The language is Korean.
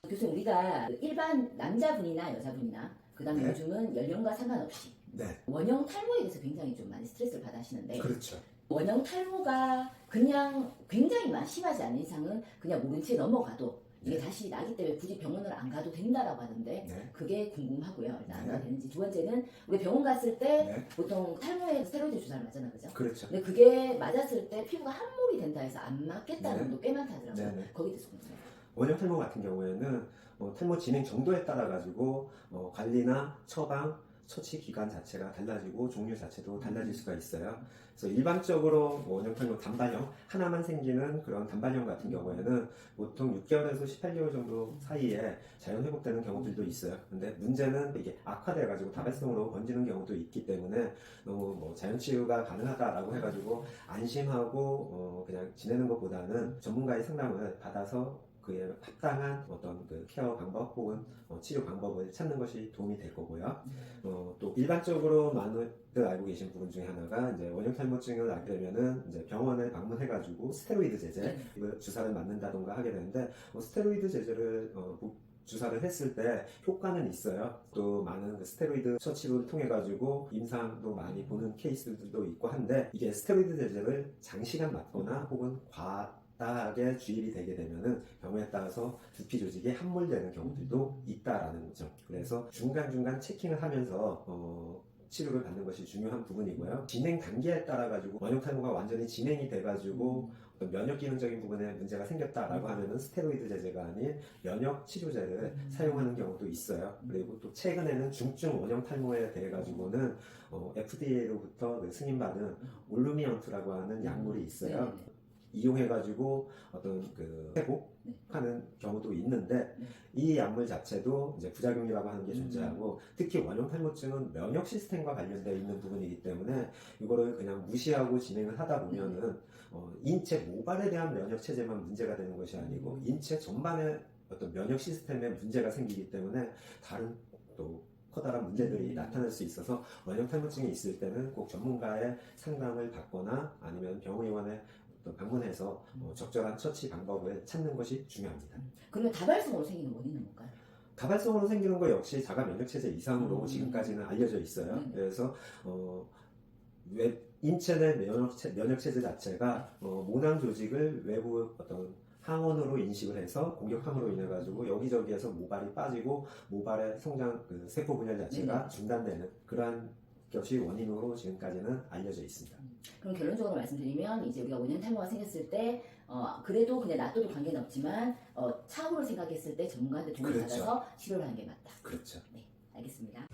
교수님, 우리가 일반 남자분이나 여자분이나 그다음에 네. 요즘은 연령과 상관없이 네, 원형 탈모에 대해서 굉장히 좀 많이 스트레스를 받아 하시는데, 그렇죠. 원형 탈모가 그냥 굉장히 심하지 않은 이상은 그냥 모른 채 넘어가도 이게 네. 다시 나기 때문에 굳이 병원을 안 가도 된다라고 하는데, 네. 그게 궁금하고요. 일단 안 네. 가도 되는지. 두 번째는 우리 병원 갔을 때 네. 보통 탈모에 스테로이드 주사를 맞잖아, 그죠? 그렇죠. 근데 그게 맞았을 때 피부가 함몰이 된다 해서 안 맞겠다는 네. 분도 꽤 많다더라고요. 네. 거기에 대해서 궁금해요. 원형 탈모 같은 경우에는 탈모 진행 정도에 따라 가지고 관리나 처방, 처치 기간 자체가 달라지고 종류 자체도 달라질 수가 있어요. 그래서 일반적으로 원형 탈모 단발형 하나만 생기는 그런 단발형 같은 경우에는 보통 6개월에서 18개월 정도 사이에 자연 회복되는 경우들도 있어요. 근데 문제는 이게 악화돼 가지고 다발성으로 번지는 경우도 있기 때문에 너무 자연 치유가 가능하다라고 해가지고 안심하고 그냥 지내는 것보다는 전문가의 상담을 받아서 그에 합당한 어떤 그 케어 방법 혹은 치료 방법을 찾는 것이 도움이 될 거고요. 또 일반적으로 많이들 알고 계신 부분 중에 하나가 이제 원형 탈모증을 알게 되면은 이제 병원을 방문해가지고 스테로이드 제제 이걸 주사를 맞는다던가 하게 되는데 스테로이드 제제를 주사를 했을 때 효과는 있어요. 또 많은 그 스테로이드 처치를 통해 가지고 임상도 많이 보는 케이스들도 있고 한데, 이게 스테로이드 제제를 장시간 맞거나 혹은 과다하게 주입이 되게 되면은 병에 따라서 두피 조직에 함몰되는 경우들도 있다라는 거죠. 그래서 중간중간 체킹을 하면서 치료를 받는 것이 중요한 부분이고요. 진행 단계에 따라 가지고 원형 탈모가 완전히 진행이 돼 가지고 어떤 면역 기능적인 부분에 문제가 생겼다라고 하면은 스테로이드 제제가 아닌 면역 치료제를 사용하는 경우도 있어요. 그리고 또 최근에는 중증 원형 탈모에 대해 가지고는 FDA로부터 승인받은 올루미언트라고 하는 약물이 있어요. 이용해가지고 어떤 그 회복하는 경우도 있는데, 이 약물 자체도 이제 부작용이라고 하는 게 존재하고, 특히 원형 탈모증은 면역 시스템과 관련되어 있는 부분이기 때문에 이거를 그냥 무시하고 진행을 하다 보면은 인체 모발에 대한 면역 체제만 문제가 되는 것이 아니고 인체 전반의 어떤 면역 시스템에 문제가 생기기 때문에 다른 또 커다란 문제들이 나타날 수 있어서 원형 탈모증이 있을 때는 꼭 전문가의 상담을 받거나 아니면 병의원에 방문해서 적절한 처치 방법을 찾는 것이 중요합니다. 그러면 다발성으로 생기는 원인은 뭘까요? 다발성으로 생기는 거 역시 자가 면역체제 이상으로 지금까지는 알려져 있어요. 그래서 인체 내 면역체제 자체가 모낭 조직을 외부 어떤 항원으로 인식을 해서 공격함으로 인해 가지고 여기저기에서 모발이 빠지고 모발의 성장 그 세포 분열 자체가 중단되는 그러한 것이 원인으로 지금까지는 알려져 있습니다. 그럼 결론적으로 말씀드리면, 이제 우리가 원형 탈모가 생겼을 때 그래도 그냥 놔둬도 관계는 없지만 차후를 생각했을 때 전문가한테 도움을 그렇죠. 받아서 치료를 하는 게 맞다. 그렇죠. 네, 알겠습니다.